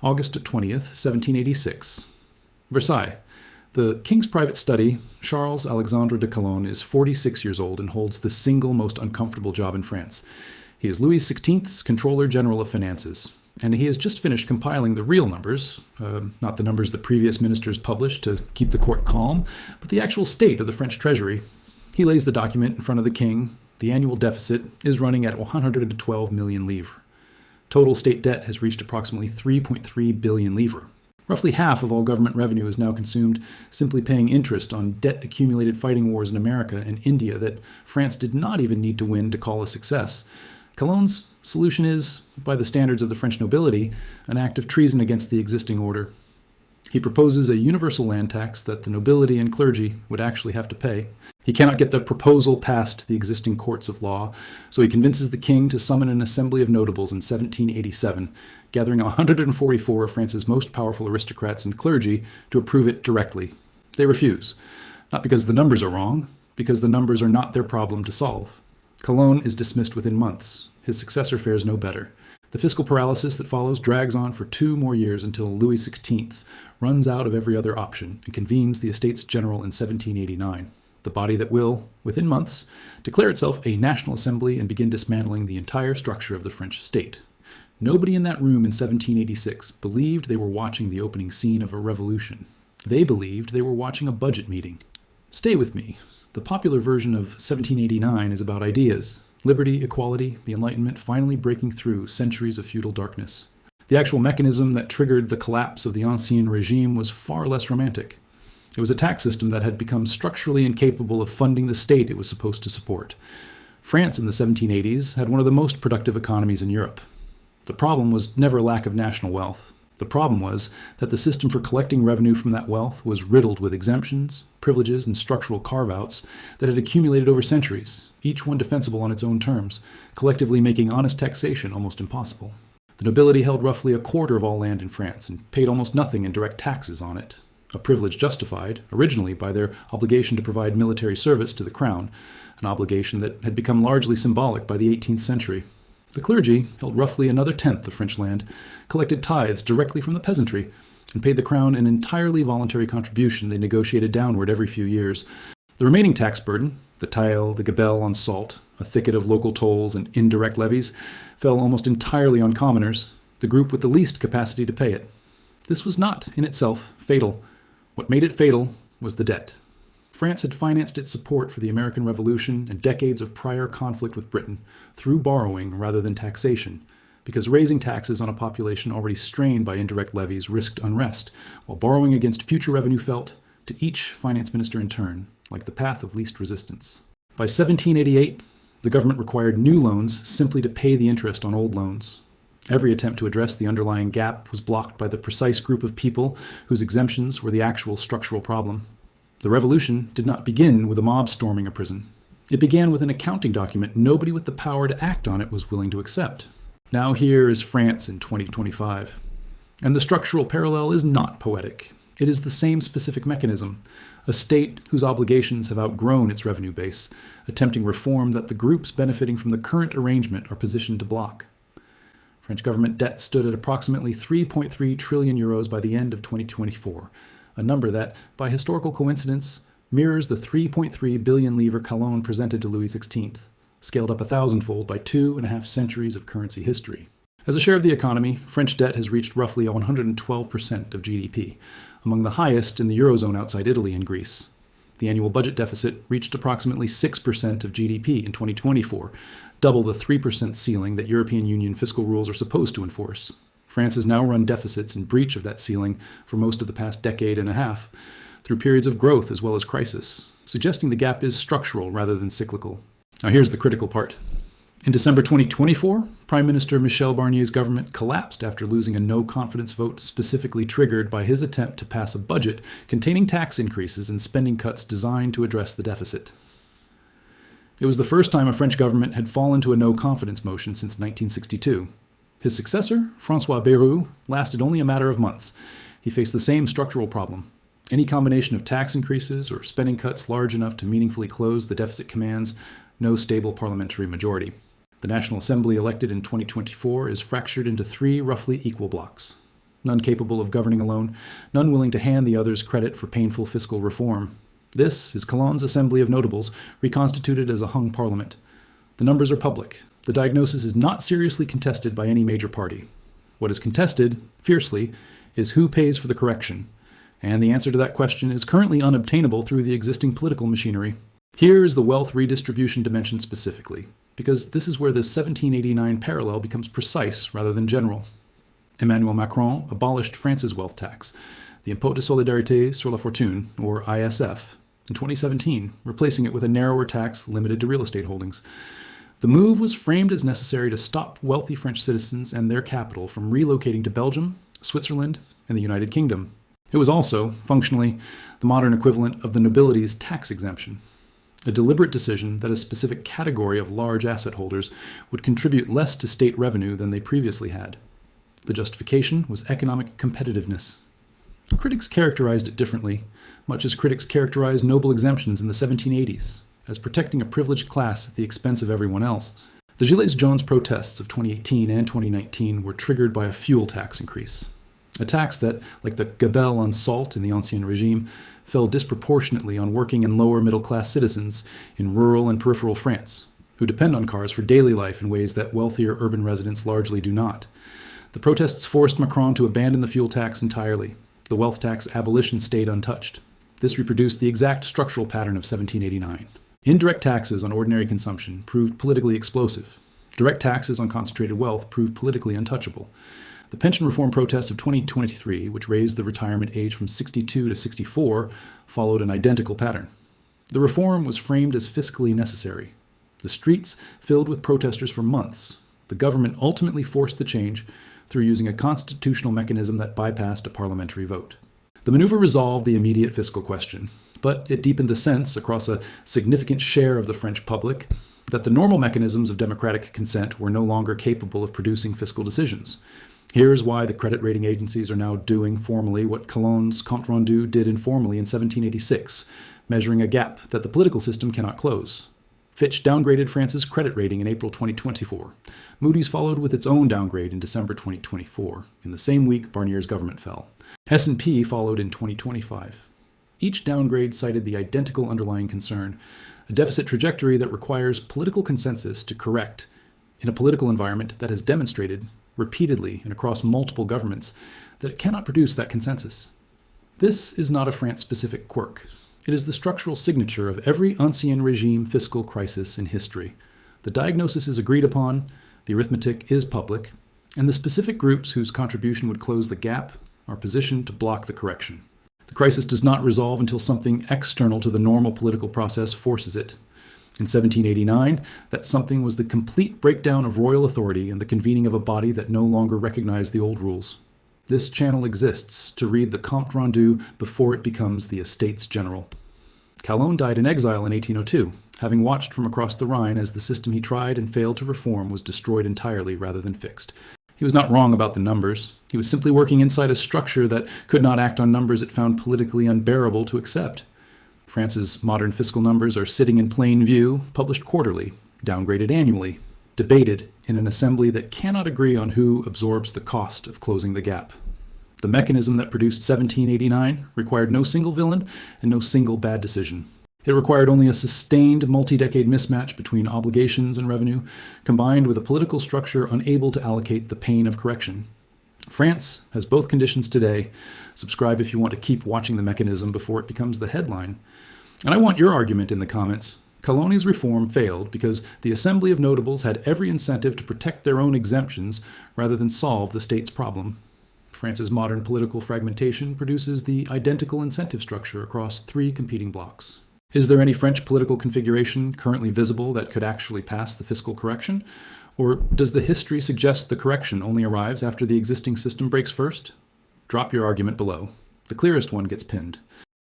August 20th, 1786. Versailles. The king's private study, Charles Alexandre de Calonne, is 46 years old and holds the single most uncomfortable job in France. He is Louis XVI's Controller General of Finances, and he has just finished compiling the real numbers, not the numbers that previous ministers published to keep the court calm, but the actual state of the French treasury. He lays the document in front of the king. The annual deficit is running at 112 million livres. Total state debt has reached approximately 3.3 billion livres. Roughly half of all government revenue is now consumed simply paying interest on debt-accumulated fighting wars in America and India that France did not even need to win to call a success. Calonne's solution is, by the standards of the French nobility, an act of treason against the existing order. He proposes a universal land tax that the nobility and clergy would actually have to pay. He cannot get the proposal past the existing courts of law, so he convinces the king to summon an assembly of notables in 1787, gathering 144 of France's most powerful aristocrats and clergy to approve it directly. They refuse, not because the numbers are wrong, because the numbers are not their problem to solve. Calonne is dismissed within months. His successor fares no better. The fiscal paralysis that follows drags on for 2 more years until Louis XVI runs out of every other option and convenes the Estates General in 1789, the body that will, within months, declare itself a national assembly and begin dismantling the entire structure of the French state. Nobody in that room in 1786 believed they were watching the opening scene of a revolution. They believed they were watching a budget meeting. Stay with me. The popular version of 1789 is about ideas. Liberty, equality, the Enlightenment finally breaking through centuries of feudal darkness. The actual mechanism that triggered the collapse of the Ancien regime was far less romantic. It was a tax system that had become structurally incapable of funding the state it was supposed to support. France in the 1780s had one of the most productive economies in Europe. The problem was never lack of national wealth. The problem was that the system for collecting revenue from that wealth was riddled with exemptions, privileges, and structural carve-outs that had accumulated over centuries, each one defensible on its own terms, collectively making honest taxation almost impossible. The nobility held roughly a quarter of all land in France and paid almost nothing in direct taxes on it, a privilege justified, originally, by their obligation to provide military service to the crown, an obligation that had become largely symbolic by the 18th century. The clergy held roughly another tenth of French land, collected tithes directly from the peasantry, and paid the crown an entirely voluntary contribution they negotiated downward every few years. The remaining tax burden, the taille, the gabelle on salt, a thicket of local tolls and indirect levies, fell almost entirely on commoners, the group with the least capacity to pay it. This was not, in itself, fatal. What made it fatal was the debt. France had financed its support for the American Revolution and decades of prior conflict with Britain through borrowing rather than taxation, because raising taxes on a population already strained by indirect levies risked unrest, while borrowing against future revenue felt, to each finance minister in turn, like the path of least resistance. By 1788, the government required new loans simply to pay the interest on old loans. Every attempt to address the underlying gap was blocked by the precise group of people whose exemptions were the actual structural problem. The revolution did not begin with a mob storming a prison. It began with an accounting document nobody with the power to act on it was willing to accept. Now here is France in 2025. And the structural parallel is not poetic. It is the same specific mechanism, a state whose obligations have outgrown its revenue base, attempting reform that the groups benefiting from the current arrangement are positioned to block. French government debt stood at approximately 3.3 trillion euros by the end of 2024, a number that, by historical coincidence, mirrors the 3.3 billion livres Calonne presented to Louis XVI, scaled up 1,000-fold by 2.5 centuries of currency history. As a share of the economy, French debt has reached roughly 112% of GDP, among the highest in the Eurozone outside Italy and Greece. The annual budget deficit reached approximately 6% of GDP in 2024, double the 3% ceiling that European Union fiscal rules are supposed to enforce. France has now run deficits in breach of that ceiling for most of the past decade and a half, through periods of growth as well as crisis, suggesting the gap is structural rather than cyclical. Now here's the critical part. In December 2024, Prime Minister Michel Barnier's government collapsed after losing a no-confidence vote specifically triggered by his attempt to pass a budget containing tax increases and spending cuts designed to address the deficit. It was the first time a French government had fallen to a no-confidence motion since 1962. His successor, François Bayrou, lasted only a matter of months. He faced the same structural problem. Any combination of tax increases or spending cuts large enough to meaningfully close the deficit commands no stable parliamentary majority. The National Assembly elected in 2024 is fractured into 3 roughly equal blocs. none capable of governing alone, none willing to hand the others credit for painful fiscal reform. This is Calonne's Assembly of Notables, reconstituted as a hung parliament. The numbers are public. The diagnosis is not seriously contested by any major party. What is contested, fiercely, is who pays for the correction, and the answer to that question is currently unobtainable through the existing political machinery. Here is the wealth redistribution dimension specifically, because this is where the 1789 parallel becomes precise rather than general. Emmanuel Macron abolished France's wealth tax, the Impôt de Solidarité sur la Fortune, or ISF, in 2017, replacing it with a narrower tax limited to real estate holdings. The move was framed as necessary to stop wealthy French citizens and their capital from relocating to Belgium, Switzerland, and the United Kingdom. It was also, functionally, the modern equivalent of the nobility's tax exemption, a deliberate decision that a specific category of large asset holders would contribute less to state revenue than they previously had. The justification was economic competitiveness. Critics characterized it differently, much as critics characterized noble exemptions in the 1780s, as protecting a privileged class at the expense of everyone else. The Gilets jaunes protests of 2018 and 2019 were triggered by a fuel tax increase, a tax that, like the gabelle on salt in the Ancien Regime, fell disproportionately on working and lower middle-class citizens in rural and peripheral France, who depend on cars for daily life in ways that wealthier urban residents largely do not. The protests forced Macron to abandon the fuel tax entirely. The wealth tax abolition stayed untouched. This reproduced the exact structural pattern of 1789. Indirect taxes on ordinary consumption proved politically explosive. Direct taxes on concentrated wealth proved politically untouchable. The pension reform protest of 2023, which raised the retirement age from 62 to 64, followed an identical pattern. The reform was framed as fiscally necessary. The streets filled with protesters for months. The government ultimately forced the change through using a constitutional mechanism that bypassed a parliamentary vote. The maneuver resolved the immediate fiscal question, but it deepened the sense across a significant share of the French public that the normal mechanisms of democratic consent were no longer capable of producing fiscal decisions. Here's why the credit rating agencies are now doing formally what Calonne's compte rendu did informally in 1786, measuring a gap that the political system cannot close. Fitch downgraded France's credit rating in April 2024. Moody's followed with its own downgrade in December 2024. In the same week, Barnier's government fell. S&P followed in 2025. Each downgrade cited the identical underlying concern, a deficit trajectory that requires political consensus to correct in a political environment that has demonstrated repeatedly and across multiple governments that it cannot produce that consensus. This is not a France-specific quirk. It is the structural signature of every Ancien Regime fiscal crisis in history. The diagnosis is agreed upon, the arithmetic is public, and the specific groups whose contribution would close the gap are positioned to block the correction. The crisis does not resolve until something external to the normal political process forces it. In 1789, that something was the complete breakdown of royal authority and the convening of a body that no longer recognized the old rules. This channel exists to read the compte rendu before it becomes the Estates General. Calonne died in exile in 1802, having watched from across the Rhine as the system he tried and failed to reform was destroyed entirely rather than fixed. He was not wrong about the numbers. He was simply working inside a structure that could not act on numbers it found politically unbearable to accept. France's modern fiscal numbers are sitting in plain view, published quarterly, downgraded annually, debated in an assembly that cannot agree on who absorbs the cost of closing the gap. The mechanism that produced 1789 required no single villain and no single bad decision. It required only a sustained multi-decade mismatch between obligations and revenue, combined with a political structure unable to allocate the pain of correction. France has both conditions today. Subscribe if you want to keep watching the mechanism before it becomes the headline. And I want your argument in the comments. Calonne's reform failed because the Assembly of Notables had every incentive to protect their own exemptions rather than solve the state's problem. France's modern political fragmentation produces the identical incentive structure across three competing blocs. Is there any French political configuration currently visible that could actually pass the fiscal correction? Or does the history suggest the correction only arrives after the existing system breaks first? Drop your argument below. The clearest one gets pinned.